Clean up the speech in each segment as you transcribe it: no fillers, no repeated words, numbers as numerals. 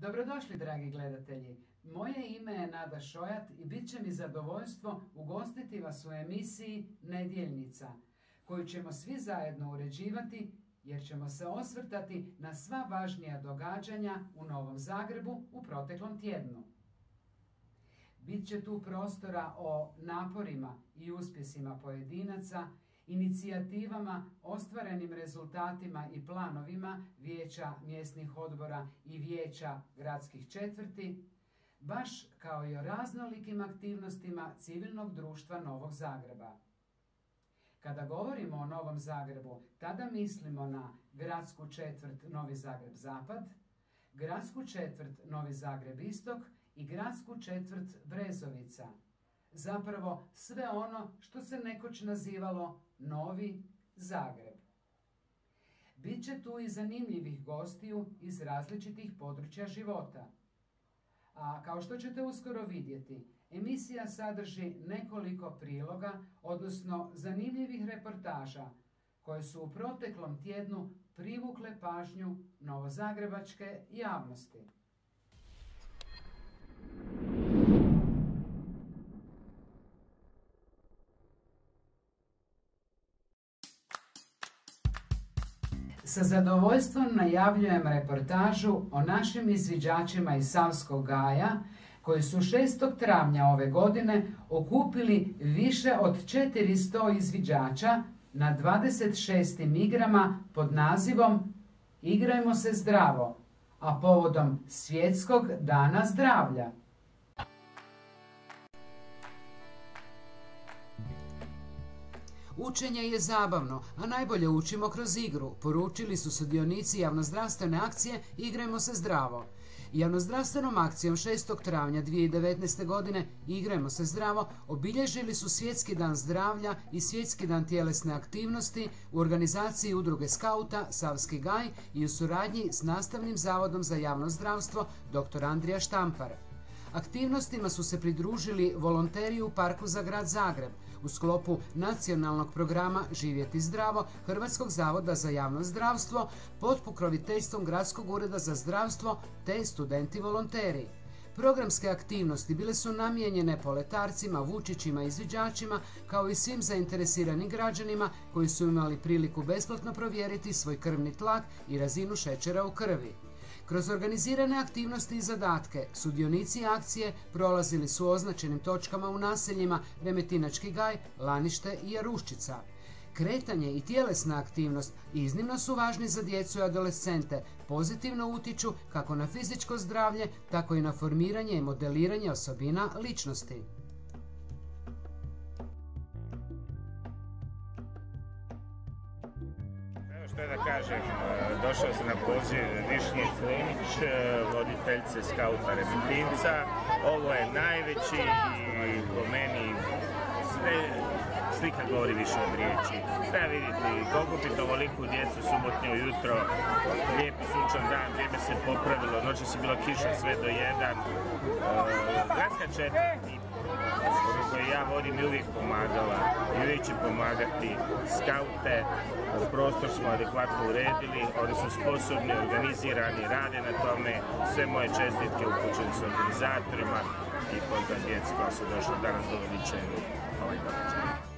Dobrodošli, dragi gledatelji. Moje ime je Nada Šojat i bit će mi zadovoljstvo ugostiti vas u emisiji Nedjeljnica, koju ćemo svi zajedno uređivati jer ćemo se osvrtati na sva važnija događanja u Novom Zagrebu u proteklom tjednu. Bit će tu prostora o naporima i uspjesima pojedinaca, inicijativama, ostvarenim rezultatima i planovima vijeća mjesnih odbora i vijeća gradskih četvrti, baš kao i o raznolikim aktivnostima civilnog društva Novog Zagreba. Kada govorimo o Novom Zagrebu, tada mislimo na gradsku četvrt Novi Zagreb Zapad, gradsku četvrt Novi Zagreb Istok i gradsku četvrt Brezovica. Zapravo sve ono što se nekoć nazivalo Novi Zagreb. Biće tu i zanimljivih gostiju iz različitih područja života. A kao što ćete uskoro vidjeti, emisija sadrži nekoliko priloga, odnosno zanimljivih reportaža, koje su u proteklom tjednu privukle pažnju novozagrebačke javnosti. Sa zadovoljstvom najavljujem reportažu o našim izviđačima iz Savskog gaja, koji su 6. travnja ove godine okupili više od 400 izviđača na 26. igrama pod nazivom Igrajmo se zdravo, a povodom Svjetskog dana zdravlja. Učenje je zabavno, a najbolje učimo kroz igru, poručili su sudionici javnozdravstvene akcije Igrajmo se zdravo. Javnozdravstvenom akcijom 6. travnja 2019. godine Igrajmo se zdravo obilježili su Svjetski dan zdravlja i Svjetski dan tjelesne aktivnosti u organizaciji Udruge skauta Savski gaj i u suradnji s Nastavnim zavodom za javno zdravstvo dr. Andrija Štampar. Aktivnostima su se pridružili volonteri u Parku za grad Zagreb u sklopu nacionalnog programa Živjeti zdravo Hrvatskog zavoda za javno zdravstvo pod pokroviteljstvom Gradskog ureda za zdravstvo te studenti volonteri. Programske aktivnosti bile su namijenjene poletarcima, vučićima i izviđačima kao i svim zainteresiranim građanima koji su imali priliku besplatno provjeriti svoj krvni tlak i razinu šećera u krvi. Kroz organizirane aktivnosti i zadatke, sudionici akcije prolazili su označenim točkama u naseljima Remetinački gaj, Lanište i Jaruščica. Kretanje i tjelesna aktivnost iznimno su važni za djecu i adolescente, pozitivno utiču kako na fizičko zdravlje, tako i na formiranje i modeliranje osobina ličnosti. Što je da kažem, došao sam na poziv Višnje Flemić, voditeljice skauta Remetinca. Ovo je najveći i po meni slika govori više od riječi. Treba vidjeti, okupiti ovoliku djecu subotnje ujutro, lijepi sunčan dan, vrijeme se popravilo, noćas je bilo kiša sve do 1. Gradska četvrt koju ja vodim je uvijek pomagala i uvijek će pomagati skaute. Prostor smo adekvatno uredili, oni su sposobni, organizirani, rade na tome. Sve moje čestitke upućene su organizatorima i pozdrav djeci koja su došla danas do uličenja ovaj događaj.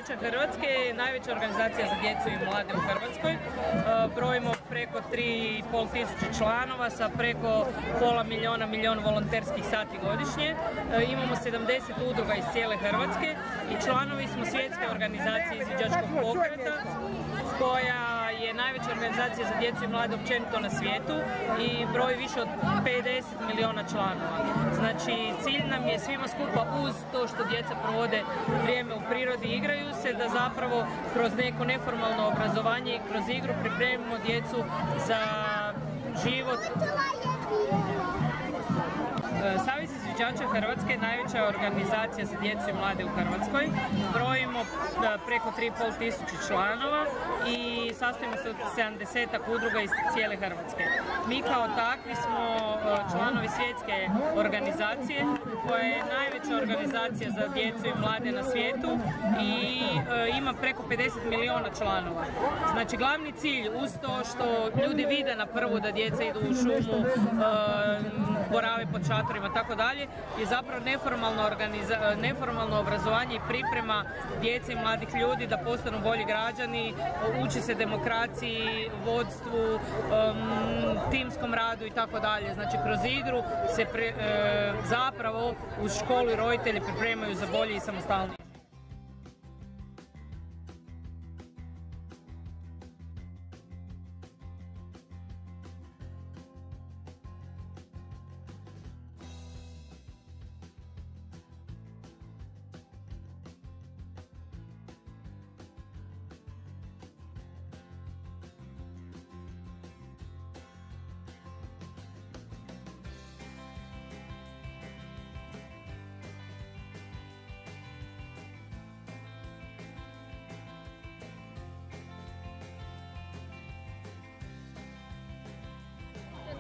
izviđača Hrvatske je najveća organizacija za djecu i mlade u Hrvatskoj. Brojimo preko 3,5 tisuće članova sa preko pola milijun volonterskih sati godišnje. Imamo 70 udruga iz cijele Hrvatske i članovi smo svjetske organizacije izviđačkog pokreta, koja je najveća organizacija za djecu i mlade općenito na svijetu i broji više od 50 milijuna članova. Znači, cilj nam je svima skupa, uz to što djeca provode vrijeme u prirodi i igraju se, da zapravo kroz neko neformalno obrazovanje i kroz igru pripremimo djecu za život. Savez izviđača Hrvatske je najveća organizacija za djecu i mlade u Hrvatskoj. Brojimo preko 3,5 tisuće članova i sastojimo se od 70-ak udruga iz cijele Hrvatske. Mi kao takvi smo članovi svjetske organizacije, koja je najveća organizacija za djecu i mlade na svijetu i ima preko 50 milijuna članova. Znači, glavni cilj, uz to što ljudi vide na prvu da djeca idu u šumu, borave pod šatorima, tako dalje, je zapravo neformalno obrazovanje i priprema djece i mladih ljudi da postanu bolji građani, uči se demokraciji, vodstvu, timskom radu i tako dalje. Znači, kroz igru se zapravo uz školu i roditelji pripremaju za bolji i samostalniji.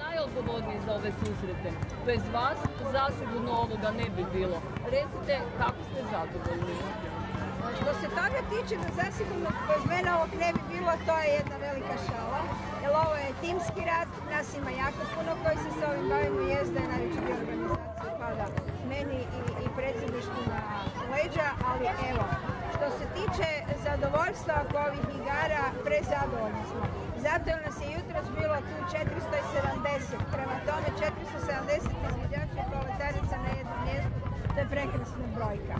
Najodgovorniji za ove susrete. Bez vas zasigurno ovoga ne bi bilo. Recite kako ste zadovoljni. Što se toga tiče, da zasigurno bez mene ovog ne bi bilo, to je jedna velika šala. Jer ovo je timski rad, nas ima jako puno koji se s ovim bavimo, jest da je najveći dio organizacije pada meni i predsjedništvu na leđa, ali evo, što se tiče zadovoljstva oko ovih igara, prezadovoljni smo. Zato jer nas je jutros bilo tu 470, prema tome 470 izviđača i proletarica na jednom mjestu, to je prekrasna brojka.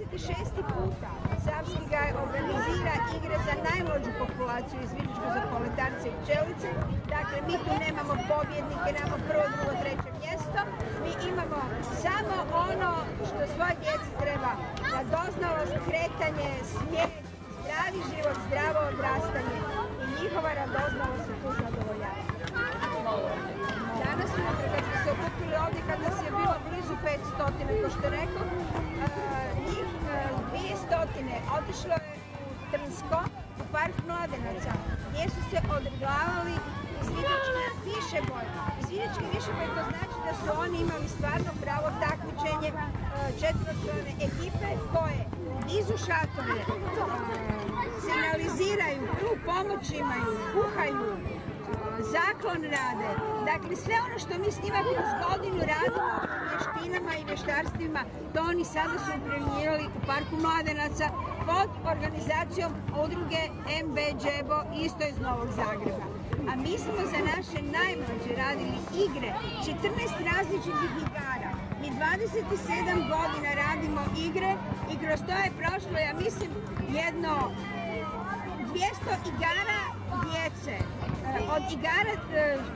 26. puta Savski gaj organizira igre za najmlađu populaciju izviđačku za proletarice i pčelice. Dakle, mi tu nemamo pobjednike, nemamo prvo, drugo, treće mjesto. Mi imamo samo ono što svoje djeci treba, radoznalost, kretanje, smijet, zdravi život, zdravo odrastanje i njihova radoznalost se tu zadovoljava. Danas ujutro kad smo se okupili ovdje, kad nas je bilo blizu 500, ko što rekao, njih 200 otišlo je u Trnsko, u park Mladenaca, gdje su se odglavali izviđački višeboj. Izviđački višeboj, to znači da su oni imali stvarno pravo takmičenje četveročlane ekipe koje nizu šatore, signaliziraju, tu pomoć imaju, kuhaju, zaklon rade. Dakle, sve ono što mi s njima kroz godinu radimo vještinama i vještarstvima, to oni sada su primjenjivali u parku Mladenaca pod organizacijom udruge MB Džebo, isto iz Novog Zagreba. A mi smo za naše najmlađe radili igre, 14 različitih igara. Mi 27 godina radimo igre i kroz to je prošlo, ja mislim, jedno 200 igara djece. Od igara,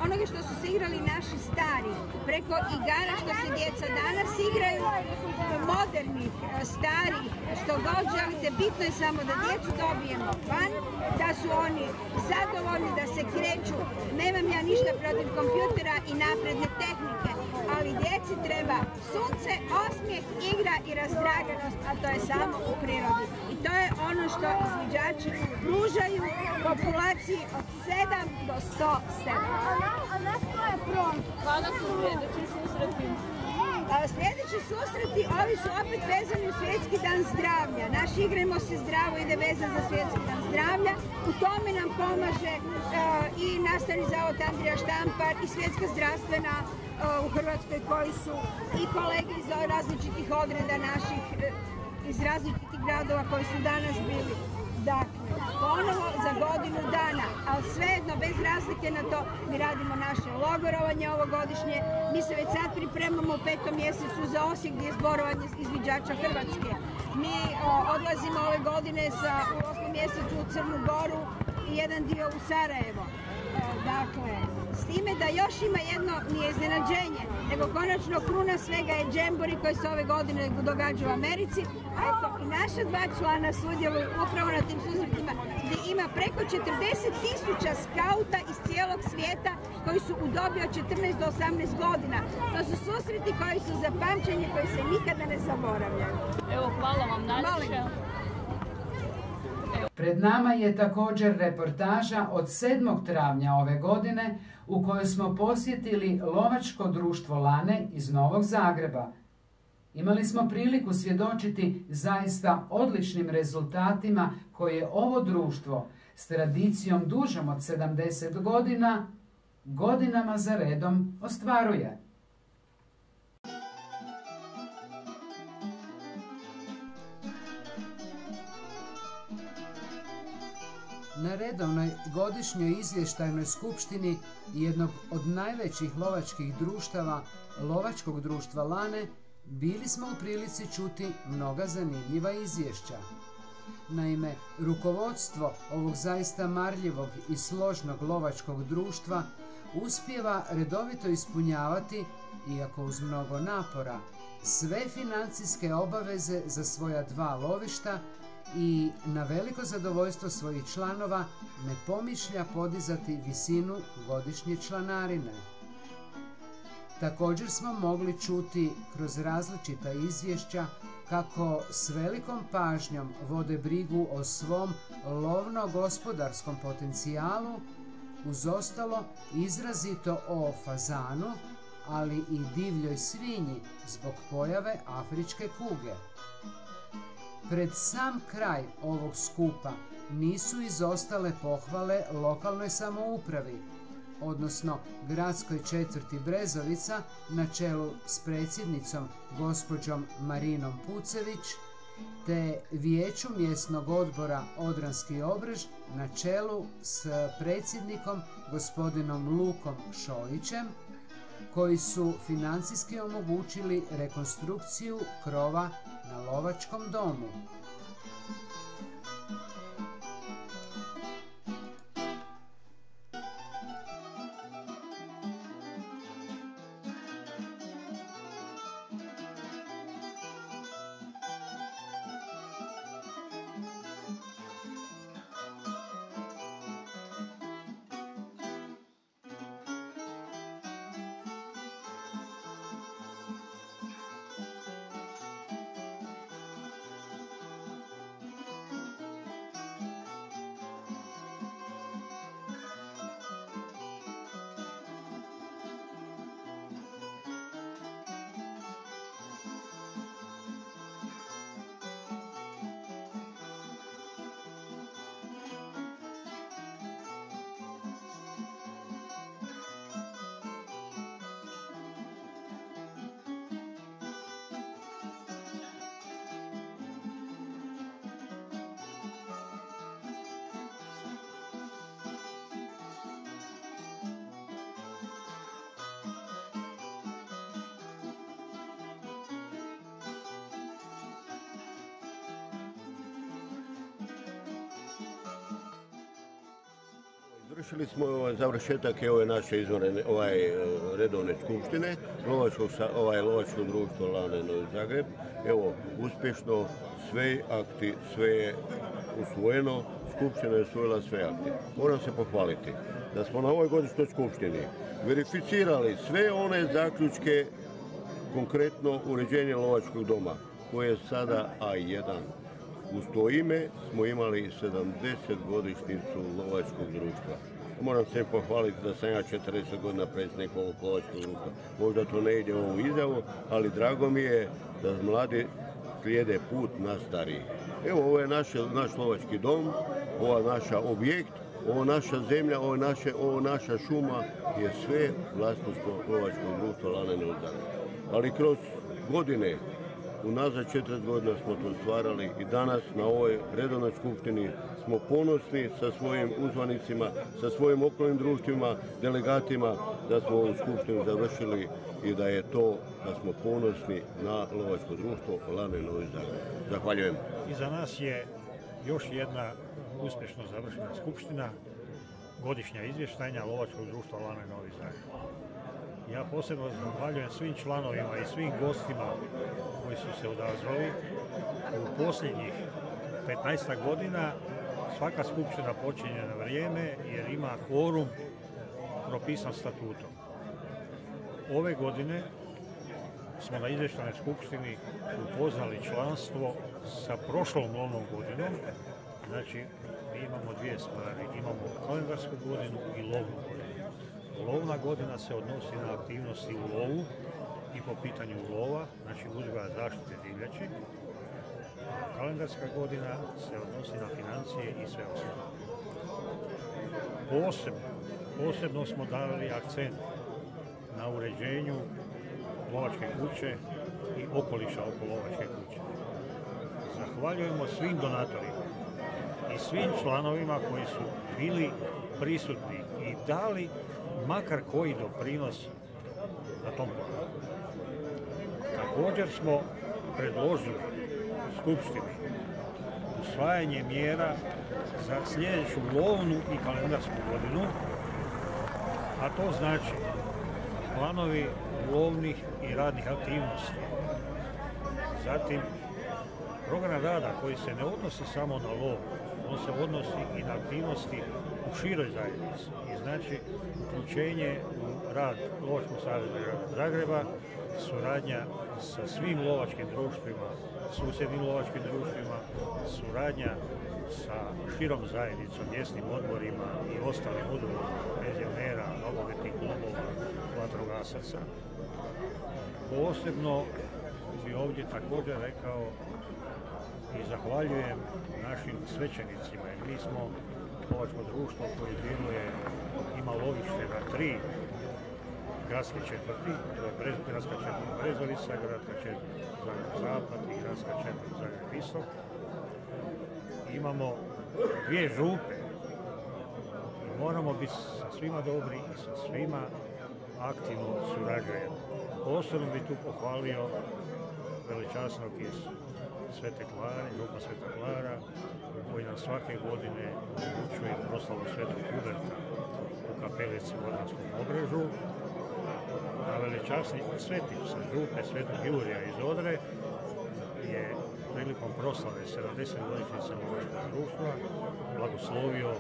onoga što su se igrali naši stari, preko igara što se djeca danas igraju, modernih, starih, što god želite, bitno je samo da djecu dobijemo van, da su oni zadovoljni, da se kreću. Nemam ja ništa protiv kompjutera i napredne tehnike, ali djeci treba sunce, osmijeh, igra i razdraganost, a to je samo u prirodi. I to je ono što izviđači pružaju populaciji od 7 do 107. A naš ko je front? Kada su sljedeći susreti? Sljedeći susreti, ovi su opet vezani u Svjetski dan zdravlja. Naš Igrajmo se zdravo ide vezan za Svjetski dan zdravlja. U tome nam pomaže i Nastavni zavod Andrija Štampar i Svjetska zdravstvena u Hrvatskoj, koji su i kolege iz različitih odreda naših iz različitih gradova koji su danas bili. Dakle, ponovo za godinu dana, ali svejedno bez razlike na to, mi radimo naše logorovanje ovogodišnje. Mi se već sad pripremamo u 5. mjesecu za Osijek gdje je zborovanje izviđača Hrvatske. Mi odlazimo ove godine u 8. mjesecu u Crnu Goru i jedan dio u Sarajevo. Dakle, s time da još ima jedno, nije iznenađenje, nego konačno kruna svega je Džembori koji se ove godine događa u Americi, a eto i naša 2 člana sudjeluju upravo na tim susretima gdje ima preko 40.000 skauta iz cijelog svijeta koji su u dobi od 14 do 18 godina. To su susreti koji su zapamćeni, koji se nikada ne zaboravljaju. Evo, hvala vam najviše. Pred nama je također reportaža od 7. travnja ove godine u kojoj smo posjetili lovačko društvo Lane iz Novog Zagreba. Imali smo priliku svjedočiti zaista odličnim rezultatima koje ovo društvo s tradicijom dužom od 70 godina godinama za redom ostvaruje. Na redovnoj godišnjoj izvještajnoj skupštini jednog od najvećih lovačkih društava, Lovačkog društva Lane, bili smo u prilici čuti mnoga zanimljiva izvješća. Naime, rukovodstvo ovog zaista marljivog i složnog lovačkog društva uspijeva redovito ispunjavati, iako uz mnogo napora, sve financijske obaveze za svoja 2 lovišta i na veliko zadovoljstvo svojih članova ne pomišlja podizati visinu godišnje članarine. Također smo mogli čuti kroz različita izvješća kako s velikom pažnjom vode brigu o svom lovno-gospodarskom potencijalu, uz ostalo izrazito o fazanu, ali i divljoj svinji zbog pojave afričke kuge. Pred sam kraj ovog skupa nisu izostale pohvale lokalnoj samoupravi, odnosno gradskoj četvrti Brezovica na čelu s predsjednicom gospođom Marinom Pucević, te vijeću mjesnog odbora Odranski Obrež na čelu s predsjednikom gospodinom Lukom Šojićem, koji su financijski omogućili rekonstrukciju krova na lovačkom domu. Završili smo završetak ove naše redovne skupštine, lovačko društvo Lane Novi Zagreb. Evo, uspješno sve akti, sve je usvojeno, skupština je usvojila sve akti. Moram se pohvaliti da smo na ovoj godišnjoj skupštini verificirali sve one zaključke, konkretno uređenje lovačkog doma, koje je sada A1. Uz to ime smo imali 70-godišnjicu lovačkog društva. Moram se pohvaliti da sam ja 40 godina predsjednik ovog lovačkog društva. Možda to ne ide u ovu izjavu, ali drago mi je da mladi slijede put na stariji. Evo, ovo je naš lovački dom, ovo naša objekt, ovo naša zemlja, ovo naša šuma je sve vlasništvo lovačkog društva Lane Novi Zagreb. Ali kroz godine unazad 40 godina smo to stvarali i danas na ovoj redovnoj skupštini smo ponosni sa svojim uzvanicima, sa svojim okolnim društvima, delegatima da smo ovu skupštinu završili i da je to, da smo ponosni na lovačko društvo Lane Novi Zagreb. Zahvaljujem. I za nas je još jedna uspješno završena skupština, godišnja izvještajna Lovačkog društva Lane Novi Zagreb. Ja posebno zahvaljujem svim članovima i svim gostima koji su se odazvali. U posljednjih 15 godina svaka skupština počinje na vrijeme jer ima kvorum propisan statutom. Ove godine smo na izvještajnoj skupštini upoznali članstvo sa prošlom lovnom godinom. Znači, mi imamo dvije stvari. Imamo kalendarsku godinu i lovnu godinu. Lovna godina se odnosi na aktivnosti u lovu i po pitanju lova, znači uzgoja zaštite divljači. Kalendarska godina se odnosi na financije i sve ostalo. Posebno smo dali akcent na uređenju lovačke kuće i okoliša oko lovačke kuće. Zahvaljujemo svim donatorima i svim članovima koji su bili prisutni i dali makar koji doprinos na tom planu. Također smo predložili skupštini usvajanje mjera za sljedeću lovnu i kalendarsku godinu, a to znači planovi lovnih i radnih aktivnosti. Zatim, program rada koji se ne odnosi samo na lov, on se odnosi i na aktivnosti u široj zajednici. I znači uključenje u rad Lovačkog saveza grada Zagreba, suradnja sa svim lovačkim društvima, susjednim lovačkim društvima, suradnja sa širom zajednicom, mjesnim odborima i ostalim udrugama, penzionera, nogometnih klubova, vatrogasaca. Posebno bi ovdje također rekao i zahvaljujem našim svećenicima, jer mi smo lovačko društvo koje djeluje, ima lovište na 3 gradske četvrti, to je gradska četvrt Brezovica, gradska četvrt Zagreb Zapad i gradska četvrt Zagreb Istok. Imamo 2 župe i moramo biti sa svima dobri i sa svima aktivno surađujemo. Posebno bi tu pohvalio veličasnog iz Svete Klare, župa Sveta Klara, koji nam svake godine omogućuje proslavu Svetog Huberta u kapelici u Odranskom Obrežu. A veličasni Svetić sa župe Svetog Jurija iz Odre je prilikom proslave 70 godišnjice lovačkog društva blagoslovio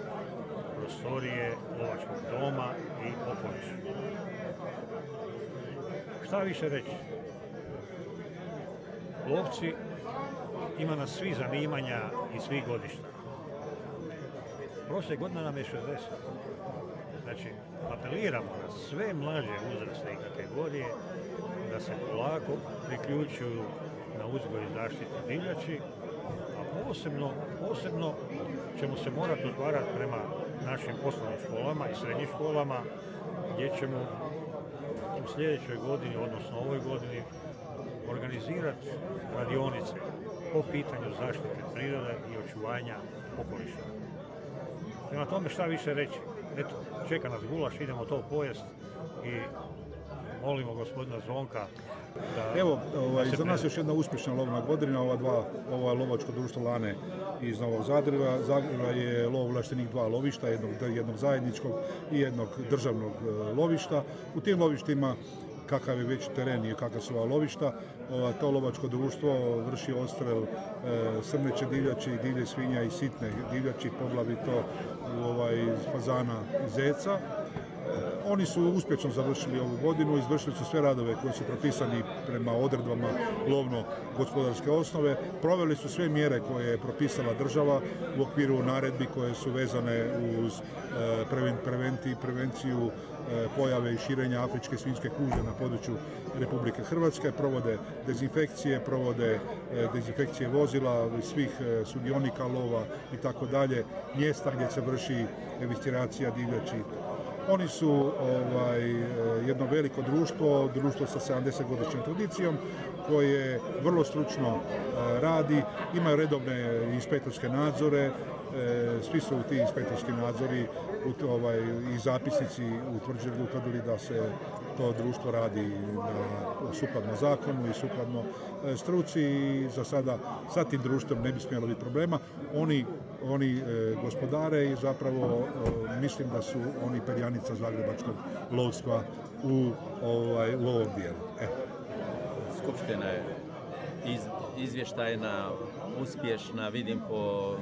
prostorije lovačkog doma i okoliš. Šta više reći? Lovci ima nas svi zanimanja i svih godišta. Prošle godine nam je 60. Znači, apeliramo na sve mlađe uzraste i kategorije da se polako priključuju na uzgoj i zaštitu divljači, a posebno ćemo se morati otvarati prema našim osnovnim školama i srednjim školama, gdje ćemo u sljedećoj godini, odnosno ovoj godini, organizirati radionice po pitanju zaštite prirode i očuvanja okoliša. Prema tome šta više reći? Eto, čeka nas gulaš, idemo to pojest i molimo gospodina Zvonka da... Evo, za nas još jedna uspješna lovna godina, ova lovačko društvo Lane iz Novog Zagreba. Zagreba je lovoovlaštenik 2 lovišta, jednog zajedničkog i jednog državnog lovišta. U tim lovištima, kakav je veći teren i kakva su ova lovišta, to lovačko društvo vrši odstrel srneće divljači, divlje svinja i sitne divljači, poglavito fazana i zeca. Oni su uspješno završili ovu godinu, izvršili su sve radove koji su propisani prema odredbama lovno-gospodarske osnove, proveli su sve mjere koje je propisala država u okviru naredbi koje su vezane uz prevenciju pojave i širenja afričke svinjske kuge na području Republike Hrvatske, provode dezinfekcije vozila, svih sudionika lova i tako dalje, mjesta gdje se vrši evisceracija divljači. Oni su jedno veliko društvo sa 70-godišnjom tradicijom, koje vrlo stručno radi, imaju redovne inspektorske nadzore, svi su ti inspektorski nadzori i zapisnici utvrdili da se to društvo radi sukladno zakonu i sukladno struci i za sada sa tim društvom ne bi smjelo biti problema. Oni gospodare i zapravo mislim da su oni perjanica zagrebačkog lovstva u ovom dijelu. Skupština je izvještajna, uspješna, vidim po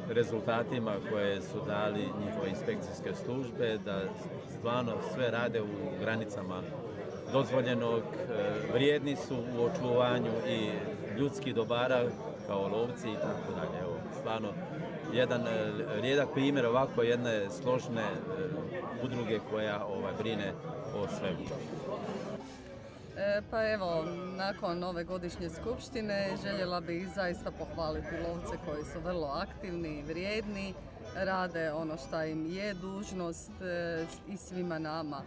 rezultatima koje su dali njihove inspekcijske službe, da stvarno sve rade u granicama dozvoljenog, vrijedni su u očuvanju i ljudskih dobara kao lovci i tako dalje. Evo, stvarno jedan rijedak primjer ovako jedne složne udruge koja brine o svemu. Pa evo, nakon ove godišnje skupštine željela bih zaista pohvaliti lovce koji su vrlo aktivni i vrijedni, rade ono što im je dužnost i svima nama.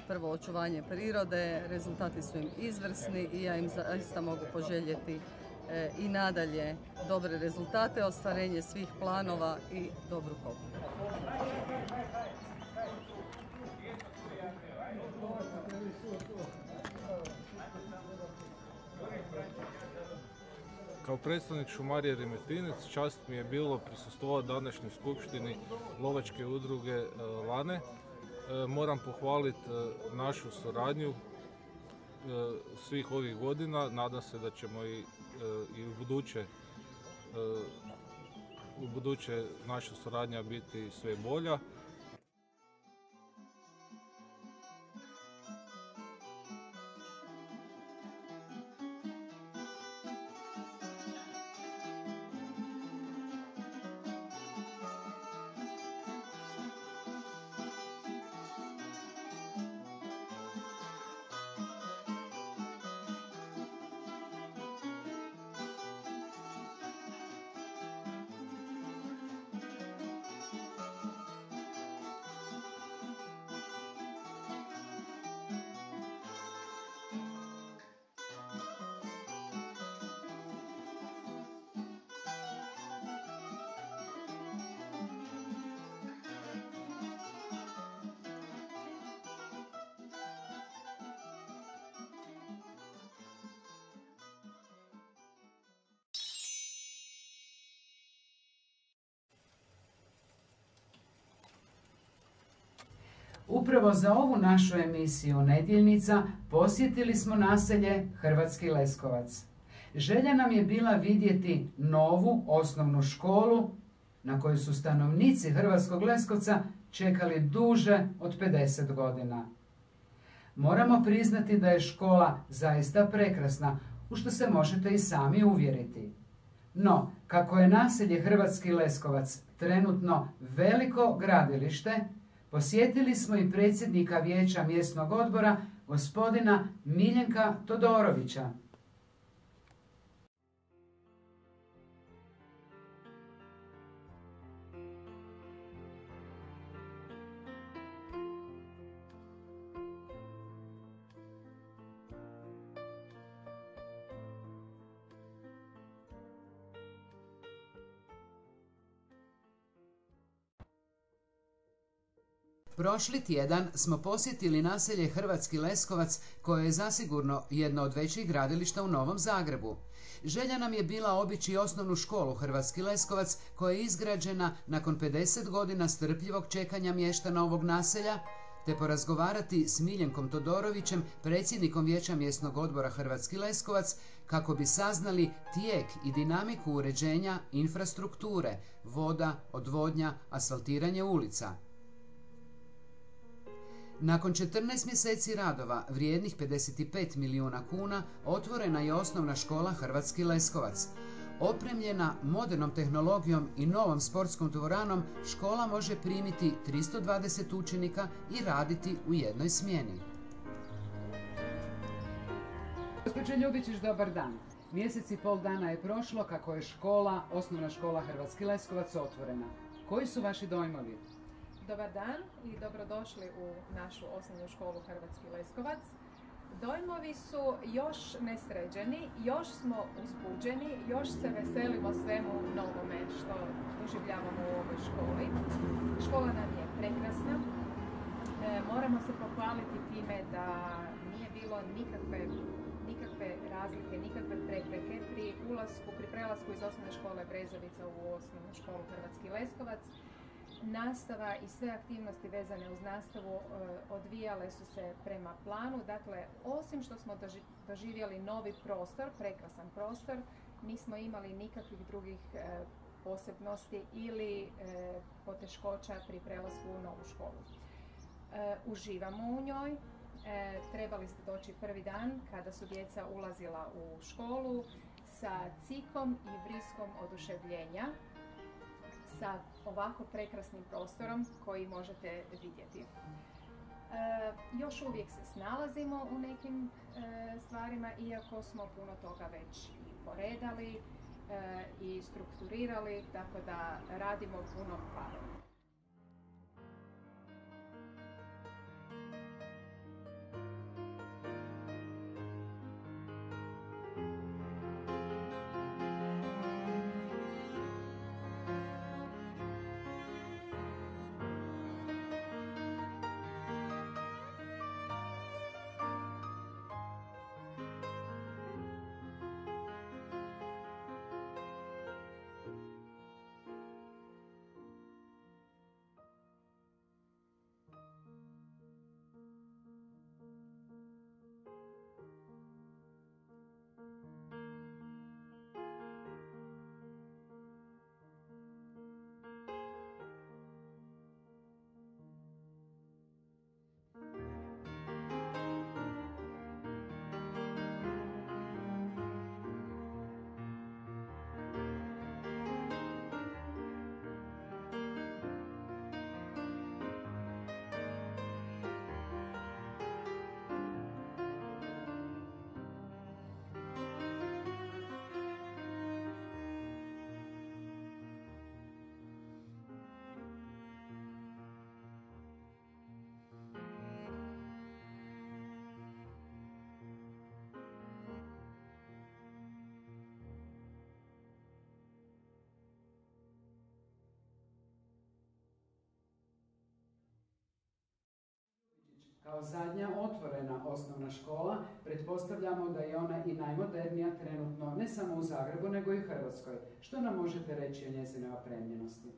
Prvo, očuvanje prirode, rezultati su im izvrsni i ja im zaista mogu poželjeti i nadalje dobre rezultate, ostvarenje svih planova i dobru kopu. Kao predstavnik šumarije Remetinec čast mi je bilo prisustvovati današnjoj skupštini lovačke udruge Lane. Moram pohvaliti našu suradnju svih ovih godina. Nadam se da ćemo i u buduće naša suradnja biti sve bolja. Upravo za ovu našu emisiju Nedjeljnica posjetili smo naselje Hrvatski Leskovac. Želja nam je bila vidjeti novu osnovnu školu na koju su stanovnici Hrvatskog Leskovca čekali duže od 50 godina. Moramo priznati da je škola zaista prekrasna, u što se možete i sami uvjeriti. No, kako je naselje Hrvatski Leskovac trenutno veliko gradilište, posjetili smo i predsjednika Vijeća mjesnog odbora, gospodina Miljenka Todorovića. Prošli tjedan smo posjetili naselje Hrvatski Leskovac, koje je zasigurno jedno od većih gradilišta u Novom Zagrebu. Želja nam je bila obići osnovnu školu Hrvatski Leskovac, koja je izgrađena nakon 50 godina strpljivog čekanja mještana ovog naselja, te porazgovarati s Miljenkom Todorovićem, predsjednikom Vijeća mjesnog odbora Hrvatski Leskovac, kako bi saznali tijek i dinamiku uređenja infrastrukture, voda, odvodnja, asfaltiranje ulica. Nakon 14 mjeseci radova, vrijednih 55 milijuna kuna, otvorena je osnovna škola Hrvatski Leskovac. Opremljena modernom tehnologijom i novom sportskom dvoranom, škola može primiti 320 učenika i raditi u jednoj smjeni. Gospođo Ljubičić, dobar dan. Mjesec i pol dana je prošlo kako je osnovna škola Hrvatski Leskovac otvorena. Koji su vaši dojmovi? Dobar dan i dobrodošli u našu osnovnu školu Hrvatski Leskovac. Dojmovi su još nesređeni, još smo uzbuđeni, još se veselimo svemu novome što doživljavamo u ovoj školi. Škola nam je prekrasna. Moramo se pohvaliti time da nije bilo nikakve razlike, nikakve prepreke pri prelasku iz osnovne škole Brezovica u osnovnu školu Hrvatski Leskovac. Nastava i sve aktivnosti vezane uz nastavu odvijale su se prema planu. Dakle, osim što smo doživjeli novi prostor, prekrasan prostor, nismo imali nikakvih drugih posebnosti ili poteškoća pri prelasku u novu školu. Uživamo u njoj. Trebali ste doći prvi dan kada su djeca ulazila u školu sa cikom i vriskom oduševljenja, sa ovako prekrasnim prostorom koji možete vidjeti. Još uvijek se snalazimo u nekim stvarima, iako smo puno toga već i poredali i strukturirali, tako da radimo puno paralelno. Kao zadnja otvorena osnovna škola, pretpostavljamo da je ona i najmodernija trenutno, ne samo u Zagrebu, nego i u Hrvatskoj. Što nam možete reći o njezinoj opremljenosti?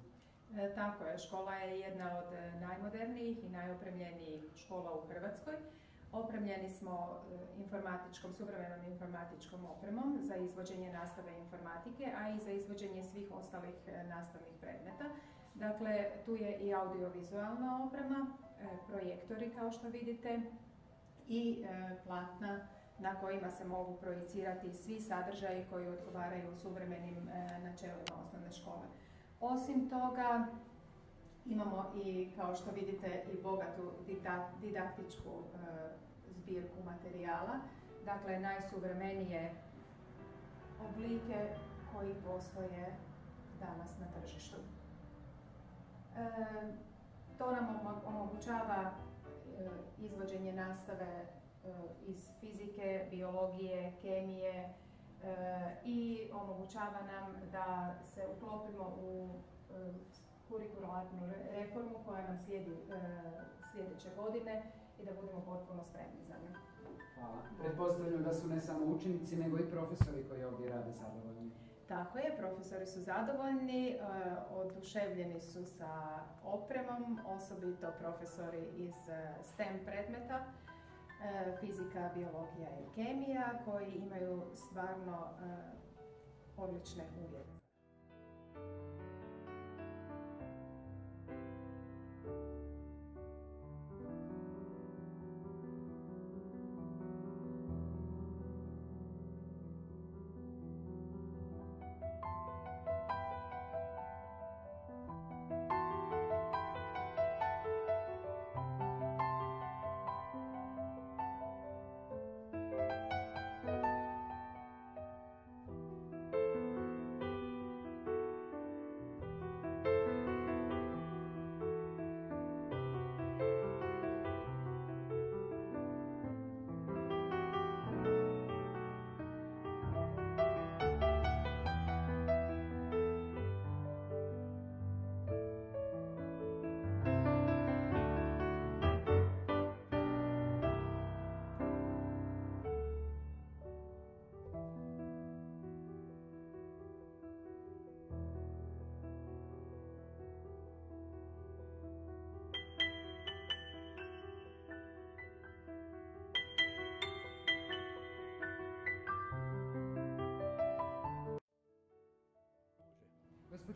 Tako je, škola je jedna od najmodernijih i najopremljenijih škola u Hrvatskoj. Opremljeni smo suvremenom informatičkom opremom za izvođenje nastave informatike, a i za izvođenje svih ostalih nastavnih predmeta. Dakle, tu je i audiovizualna oprema, projektori kao što vidite i platna na kojima se mogu projicirati svi sadržaji koji odgovaraju suvremenim načelima osnovne škole. Osim toga, imamo i, kao što vidite, i bogatu didaktičku zbirku materijala, dakle najsuvremenije oblike koji postoje danas na tržištu. To nam omogućava izvođenje nastave iz fizike, biologije, kemije i omogućava nam da se uklopimo u kurikularnu reformu koja nam slijedi sljedeće godine i da budemo potpuno spremni za nju. Hvala. Pretpostavljam da su ne samo učenici, nego i profesori koji ovdje rade zadovoljni. Tako je, profesori su zadovoljni, oduševljeni su sa opremom, osobito profesori iz STEM predmeta, fizika, biologija i kemija, koji imaju stvarno odlične uvjete.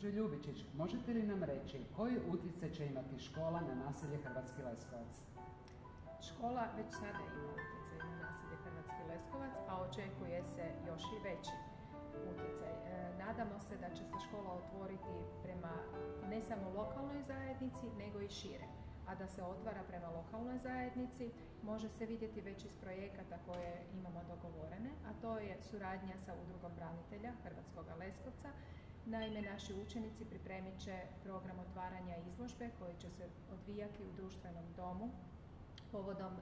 Gospođo Ljubičić, možete li nam reći koji utjecaj će imati škola na naselje Hrvatski Leskovac? Škola već sada ima utjecaj na naselje Hrvatski Leskovac, a očekuje se još i veći utjecaj. Nadamo se da će se škola otvoriti prema ne samo lokalnoj zajednici, nego i šire. A da se otvara prema lokalnoj zajednici može se vidjeti već iz projekata koje imamo dogovorene, a to je suradnja sa Udrugom branitelja Hrvatskog Leskovca. Naime, naši učenici pripremit će program otvaranja izložbe koji će se odvijati u društvenom domu povodom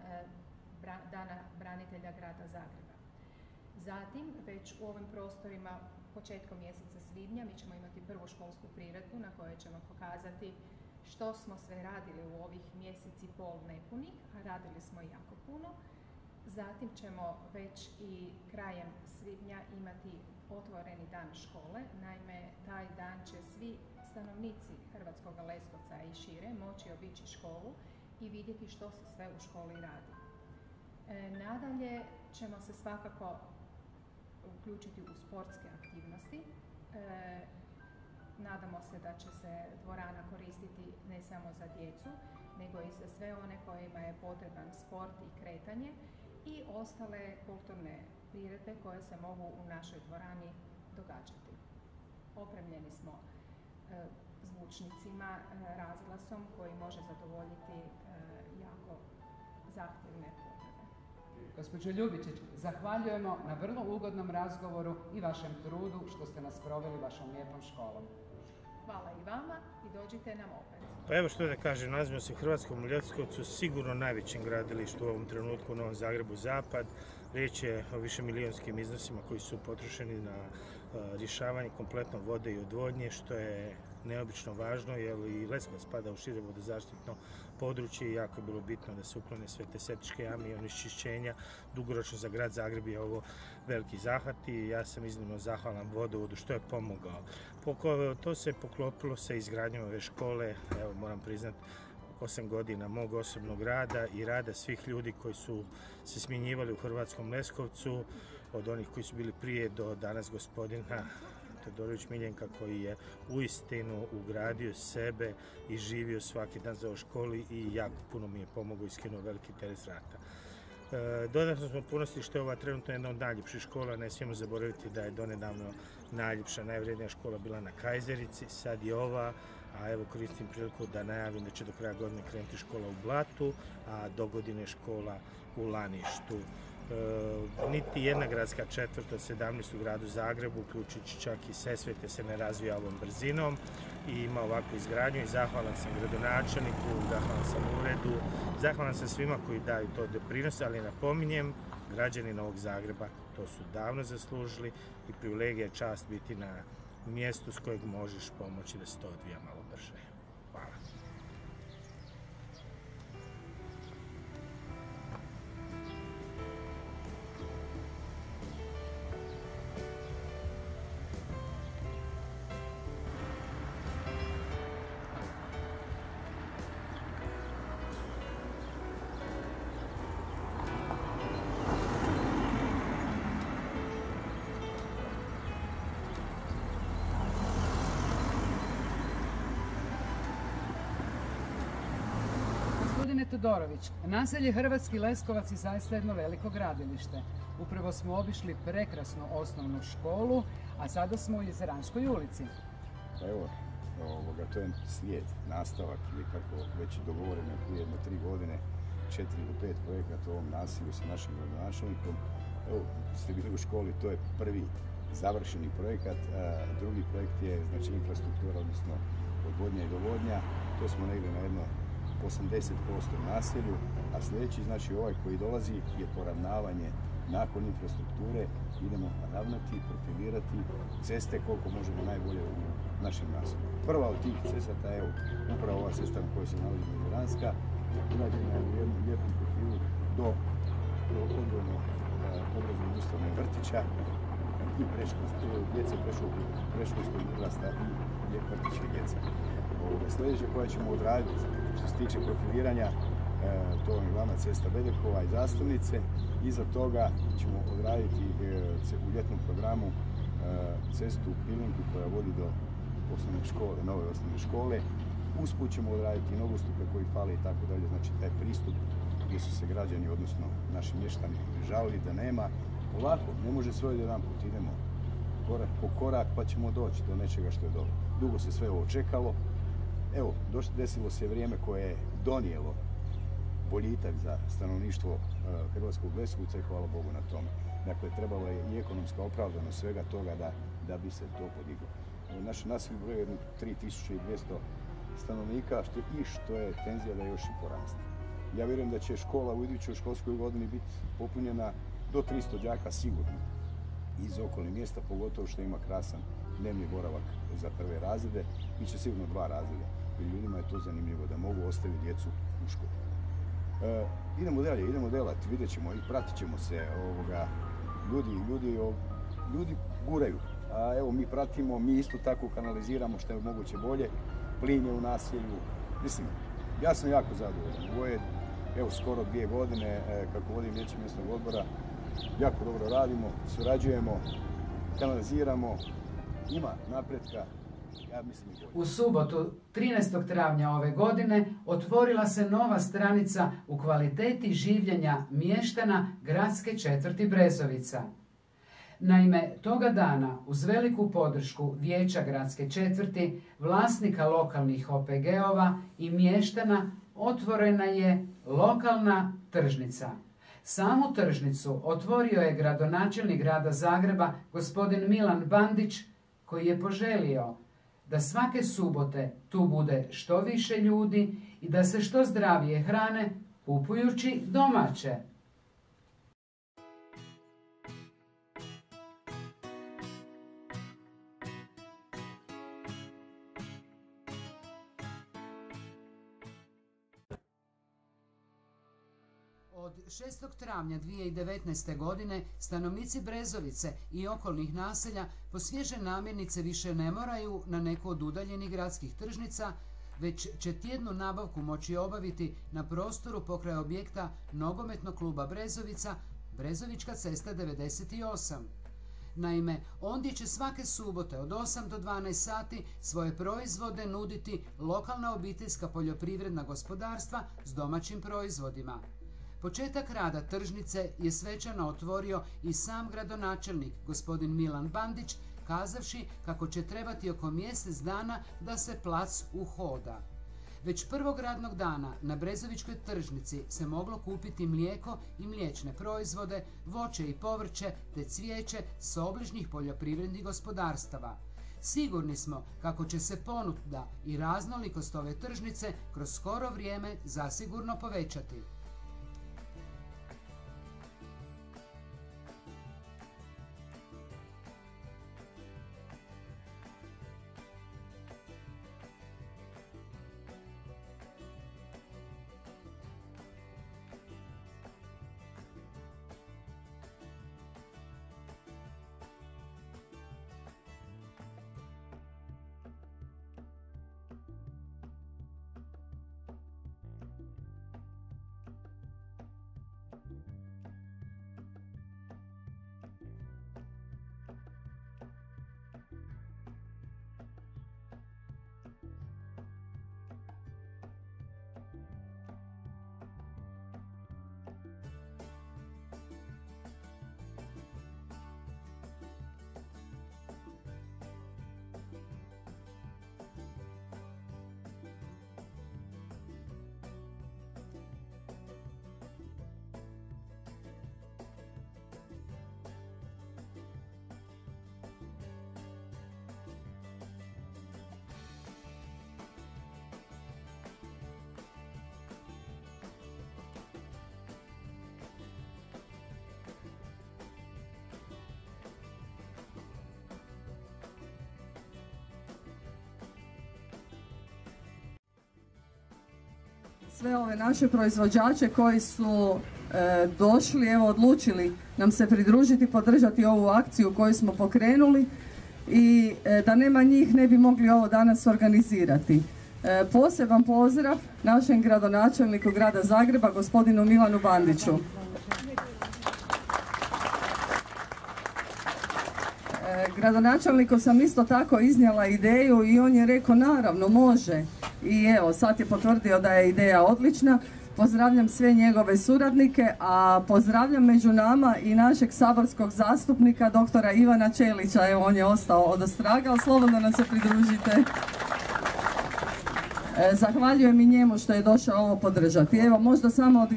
Dana branitelja grada Zagreba. Zatim, već u ovim prostorima početkom mjeseca svibnja mi ćemo imati prvu školsku priredbu na kojoj ćemo pokazati što smo sve radili u ovih mjesec i pol nepunih, a radili smo jako puno. Zatim ćemo već i krajem svibnja imati otvoreni dan škole. Naime, taj dan će svi stanovnici Hrvatskog Leskovca i šire moći obići školu i vidjeti što se sve u školi radi. Nadalje ćemo se svakako uključiti u sportske aktivnosti. Nadamo se da će se dvorana koristiti ne samo za djecu, nego i za sve one kojima je potreban sport i kretanje i ostale kulturne priredbe koje se mogu u našoj dvorani događati. Opremljeni smo zvučnicima, razglasom koji može zadovoljiti jako zahtjevne potrebe. Gospođo Ljubičić, zahvaljujemo na vrlo ugodnom razgovoru i vašem trudu što ste nas proveli vašom lijepom školom. Hvala i vama i dođite nam opet. Pa evo što da kažem, nalazimo se u Hrvatskom Leskovcu, sigurno najvećem gradilištu u ovom trenutku u Novom Zagrebu Zapad. Riječ je o višemilijonskim iznosima koji su potrošeni na rješavanje kompletno vode i odvodnje, što je neobično važno jer i Leskovac spada u šire vodozaštitno područje i jako je bilo bitno da se uklone sve te septičke jame i onečišćenja. Dugoročno za grad Zagreb je ovo veliki zahvat i ja sam iznimno zahvalan vodovodu što je pomogao. To se poklopilo sa izgradnjom ove škole, evo moram priznati, 8 godina mog osobnog rada i rada svih ljudi koji su se smjenjivali u Hrvatskom Leskovcu, od onih koji su bili prije do danas gospodina Todorović Miljenka koji je uistinu ugradio sebe i živio svaki dan za ovoj školi i jako puno mi je pomogao i skinuo veliki teret s rata. Dodatno smo ponosni što je ova trenutno jedna od najljepših škola, ne smijemo zaboraviti da je donedavno najljepša, najvrijednija škola bila na Kajzerici, sad je ova, a evo koristim priliku da najavim da će do kraja godine krenuti škola u Blatu, a do godine škola u Laništu. Niti jedna gradska četvrt od 17 u gradu Zagrebu, uključujući čak i Sesvete, se ne razvija ovom brzinom i ima ovakvu izgradnju i zahvalan sam gradonačelniku, zahvalan sam uredu, zahvalan sam svima koji daju to doprinos, ali napominjem, građani Novog Zagreba to su davno zaslužili i privilegija je čast biti na mjestu s kojeg možeš pomoći da se to odvija malo brže. Hvala. Todorović, naselje Hrvatski Leskovac je zaista jedno veliko gradilište. Upravo smo obišli prekrasnu osnovnu školu, a sada smo u Jezeranskoj ulici. Pa evo, to je slijed, nastavak ili kako već je dogovoreno prije jedno 3 godine, 4 do 5 projekata u ovom naselju sa našim gradonačelnikom. Evo, ste bili u školi, to je prvi završeni projekat, drugi projekt je znači infrastruktura, odnosno odvodnja i dovodnja. To smo negdje na jedno 80% naselju, a sljedeći, znači ovaj koji dolazi, je poravnavanje nakon infrastrukture. Idemo ravnati, profilirati ceste koliko možemo najbolje u našem naselju. Prva od tih cesta je upravo ova cesta na kojoj se nalazi Jezeranska, urađena je u jednom lijepom profilu do odgojno-obrazovnog ustanove vrtića i djece predškolskog uzrasta i vrtićke djece. Sljedeće koje ćemo odraditi što se tiče profiliranja, to je glavna cesta Bedekova i Zastavnice. Iza toga ćemo odraditi u ljetnom programu cestu Pilinku koja vodi do nove osnovne škole. Usput ćemo odraditi nogostupe koji fale i tako dalje. Znači taj pristup gdje su se građani, odnosno naši mještani, žalili da nema. Ovako, ne može sve jedan put, idemo korak po korak pa ćemo doći do nečega što je dobro. Dugo se sve ovo čekalo. Evo, desilo se vrijeme koje je donijelo boljitak za stanovništvo Hrvatskog Leskovca i hvala Bogu na tome. Dakle, trebalo je i ekonomska opravdanost svega toga da bi se to podiglo. Naše naselje broji jedno 3200 stanovnika što je tenzija da još i poraste. Ja vjerujem da će škola u idućoj školskoj godini biti popunjena do 300 đaka sigurno iz okolnih mjesta, pogotovo što ima krasan dnevni boravak za prve razrede. Biće sigurno 2 razreda. I ljudima je to zanimljivo da mogu ostaviti djecu u školu. Idemo dalje, idemo delati, vidjet ćemo i pratit ćemo se. Ljudi guraju. A evo mi pratimo, mi isto tako kanaliziramo što je moguće bolje. Plin je u naselju. Mislim, ja sam jako zadovoljan. Ovo je evo skoro 2 godine kako vodim vijeće mjesnog odbora. Jako dobro radimo, surađujemo, kanaliziramo. Ima napretka. Ja mislim i bolje. U subotu 13. travnja ove godine otvorila se nova stranica u kvaliteti življenja mještana gradske četvrti Brezovica. Naime, toga dana uz veliku podršku Vijeća gradske četvrti, vlasnika lokalnih OPG-ova i mještana otvorena je lokalna tržnica. Samu tržnicu otvorio je gradonačelnik grada Zagreba gospodin Milan Bandić, koji je poželio da svake subote tu bude što više ljudi i da se što zdravije hrane kupujući domaće. Od 6. travnja 2019. godine stanovnici Brezovice i okolnih naselja po svježe namirnice više ne moraju na neku od udaljenih gradskih tržnica, već će tjednu nabavku moći obaviti na prostoru pokraj objekta nogometnog kluba Brezovica, Brezovička cesta 98. Naime, ondje će svake subote od 8 do 12 sati svoje proizvode nuditi lokalna obiteljska poljoprivredna gospodarstva s domaćim proizvodima. Početak rada tržnice je svečano otvorio i sam gradonačelnik, gospodin Milan Bandić, kazavši kako će trebati oko mjesec dana da se plac uhoda. Već prvog radnog dana na Brezovičkoj tržnici se moglo kupiti mlijeko i mliječne proizvode, voće i povrće te cvijeće s obližnjih poljoprivrednih gospodarstava. Sigurni smo kako će se ponuda i raznolikost ove tržnice kroz skoro vrijeme zasigurno povećati. Sve ove naše proizvođače koji su došli, evo odlučili nam se pridružiti, podržati ovu akciju koju smo pokrenuli i da nema njih ne bi mogli ovo danas organizirati. Poseban pozdrav našem gradonačelniku grada Zagreba, gospodinu Milanu Bandiću. Gradonačelniku sam isto tako iznijela ideju i on je rekao naravno može. I evo, sad je potvrdio da je ideja odlična. Pozdravljam sve njegove suradnike, a pozdravljam među nama i našeg saborskog zastupnika, doktora Ivana Čelića. Evo, on je ostao odostraga, ali slobodno nam se pridružite. Zahvaljujem i njemu što je došao ovo podržati. Evo, možda samo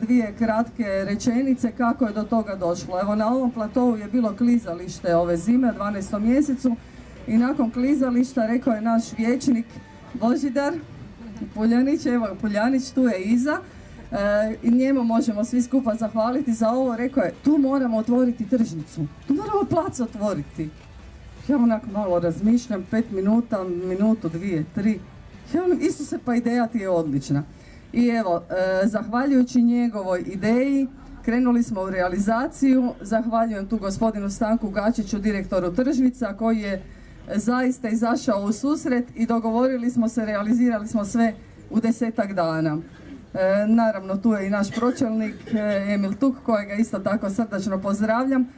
dvije kratke rečenice kako je do toga došlo. Evo, na ovom platovu je bilo klizalište ove zime u 12. mjesecu i nakon klizališta rekao je naš vijećnik Božidar Puljanić, evo Puljanić tu je iza, i njemu možemo svi skupa zahvaliti za ovo. Rekao je, tu moramo otvoriti tržnicu, tu moramo plac otvoriti. Ja onako malo razmišljam, 5 minuta, minutu, 2, 3. Isuse, pa ideja ti je odlična. I evo, zahvaljujući njegovoj ideji, krenuli smo u realizaciju. Zahvaljujem tu gospodinu Stanku Gačiću, direktoru tržnica, koji je zaista izašao u susret i dogovorili smo se, realizirali smo sve u 10-ak dana. Naravno, tu je i naš pročelnik Emil Tuk, kojega isto tako srdačno pozdravljam,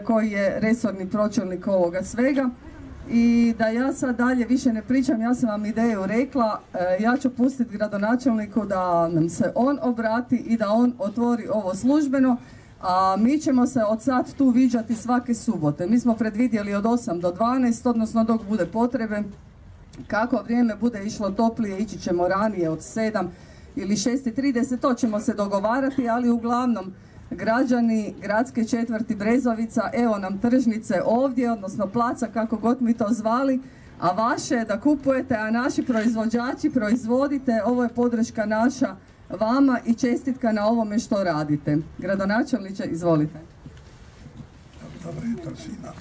koji je resorni pročelnik ovoga svega. I da ja sad dalje više ne pričam, ja sam vam ideju rekla, ja ću pustiti gradonačelniku da nam se on obrati i da on otvori ovo službeno, a mi ćemo se od sad tu viđati svake subote. Mi smo predvidjeli od 8 do 12, odnosno dok bude potrebe. Kako vrijeme bude išlo toplije, ići ćemo ranije od 7 ili 6:30, to ćemo se dogovarati, ali uglavnom građani gradske četvrti Brezovica, evo nam tržnice ovdje, odnosno placa, kako god mi to zvali, a vaše je da kupujete, a naši proizvođači proizvodite. Ovo je podrška naša vama i čestitka na ovome što radite. Gradonačelniče, izvolite. Dobro jutro svima.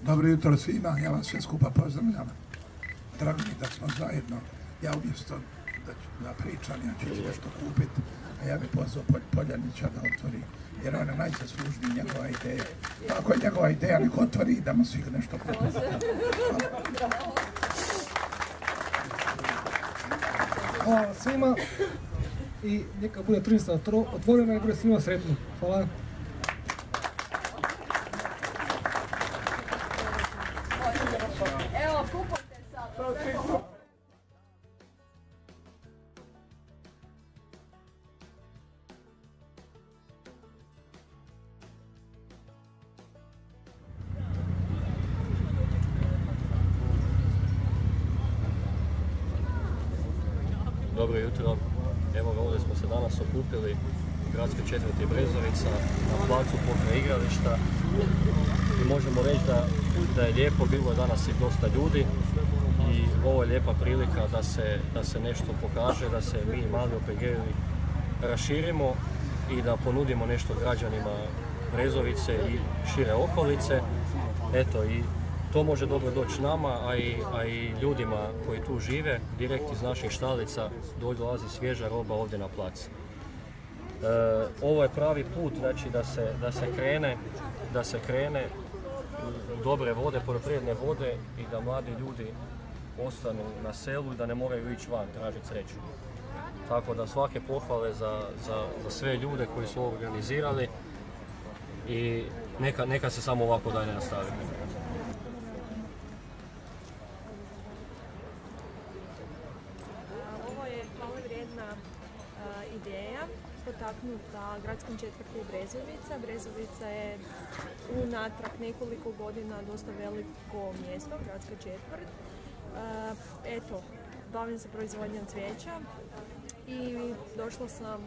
Dobro jutro svima, ja vas sve skupa pozdravljam. Drago mi da smo zajedno. Ja umjesto da pričam, ja ću nešto kupiti, a ja bih pozvao Poljanića da otvori, jer on je najzaslužniji, njegova ideja. Ako je njegova ideja, nek otvori i da mu svih nešto kupiti. Hvala svima i neka bude tržnica otvorena i bude svima sretno. Hvala. Evo, kupujte sad. Dobro jutro. Evo ga, ovdje smo se danas okupili u gradskoj četvrti Brezovica na placu pokraj igrališta i možemo reći da je lijepo, bilo je danas i dosta ljudi i ovo je lijepa prilika da se nešto pokaže, da se mi mali OPG-ovi raširimo i da ponudimo nešto građanima Brezovice i šire okolice. Eto, i to može dobro doći nama, a i ljudima koji tu žive, direkt iz naših štalica dolazi svježa roba ovdje na plac. Ovo je pravi put, znači da se krene u dobre vode, poljoprivredne vode i da mladi ljudi ostanu na selu i da ne moraju ići van tražiti sreću. Tako da svake pohvale za sve ljude koji su ovo organizirali i neka se samo ovako dalje nastavi. Ideja potaknuta gradskom četvrti Brezovica. Brezovica je unatrag nekoliko godina dosta veliko mjesto, gradska četvrt. Eto, bavim se proizvodnjom cvijeća i došla sam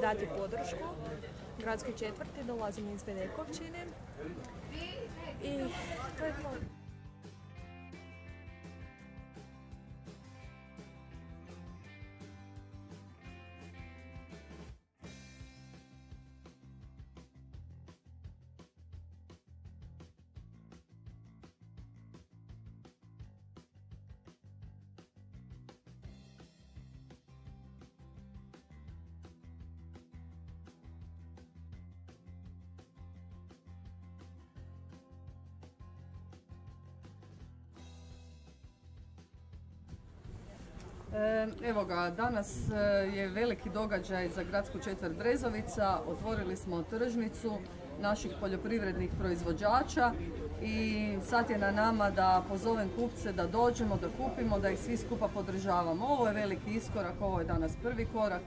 dati podršku gradskoj četvrti, dolazim iz Bedekovčine i to je to. Evo ga, danas je veliki događaj za gradsku četvrt Brezovica. Otvorili smo tržnicu naših poljoprivrednih proizvođača i sad je na nama da pozovem kupce da dođemo, da kupimo, da ih svi skupa podržavamo. Ovo je veliki iskorak, ovo je danas prvi korak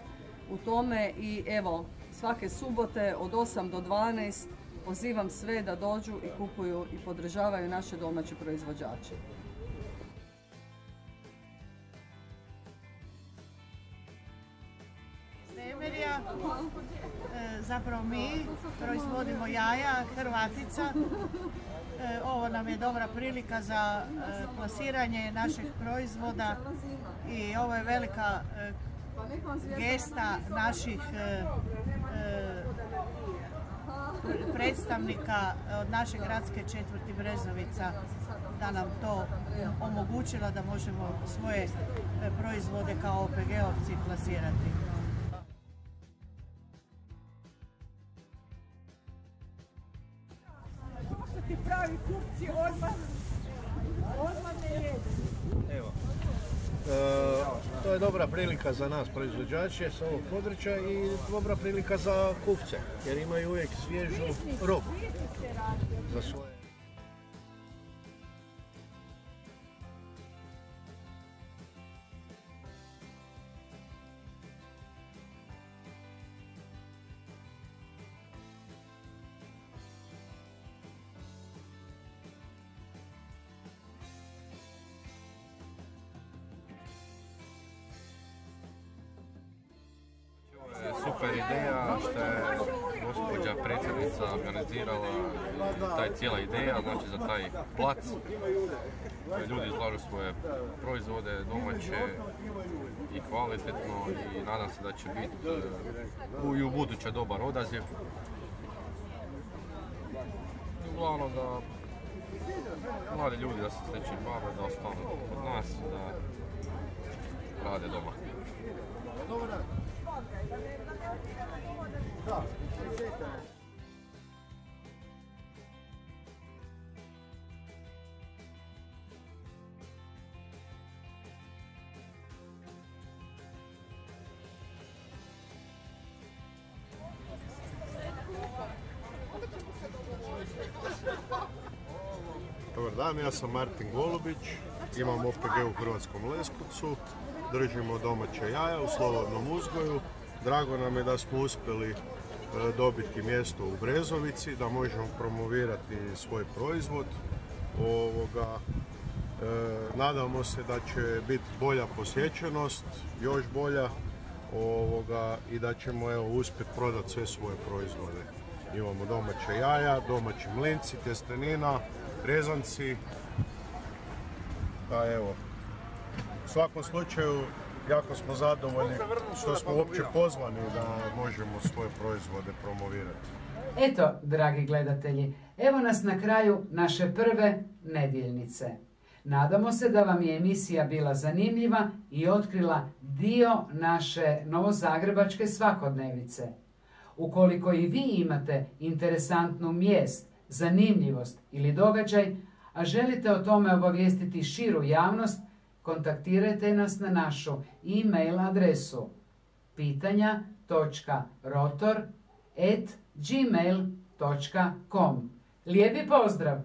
u tome i evo, svake subote od 8 do 12 pozivam sve da dođu i kupuju i podržavaju naše domaće proizvođače. Semerija, zapravo mi proizvodimo jaja, Hrvatica. Ovo nam je dobra prilika za plasiranje naših proizvoda i ovo je velika gesta naših predstavnika od naše gradske četvrti Brezovica da nam to omogućila da možemo svoje proizvode kao OPG-ovci plasirati. Pravi kupci odmah ne jedu. Evo, to je dobra prilika za nas proizvođače s ovog područja i dobra prilika za kupce, jer imaju uvijek svježu robu za svoje. Super ideja što je gospođa predsjednica organizirala taj cijela ideja, znači za taj plac. Ljudi izlažu svoje proizvode domaće i kvalitetno i nadam se da će biti i u buduće dobar odaziv. Uglavnom da mladi ljudi da se s nečim bave, da ostanu kod nas, da rade doma. Dobar dan, ja sam Martin Golubić, imam OPG u Hrvatskom Leskovcu, držimo domaće jaja u slobodnom uzgoju. Drago nam je da smo uspjeli dobiti mjesto u Brezovici, da možemo promovirati svoj proizvod. Nadamo se da će biti bolja posjećenost, još bolja i da ćemo uspjeti prodati sve svoje proizvode. Imamo domaće jaja, domaći mlinci, tjestenina, rezanci. Pa evo, u svakom slučaju jako smo zadovoljni što smo uopće pozvani da možemo svoje proizvode promovirati. Eto, dragi gledatelji, evo nas na kraju naše prve nedjeljnice. Nadamo se da vam je emisija bila zanimljiva i otkrila dio naše novozagrebačke svakodnevice. Ukoliko i vi imate interesantnu vijest, zanimljivost ili događaj, a želite o tome obavijestiti širu javnost, kontaktirajte nas na našu e-mail adresu pitanja.rotor@gmail.com. Lijepi pozdrav!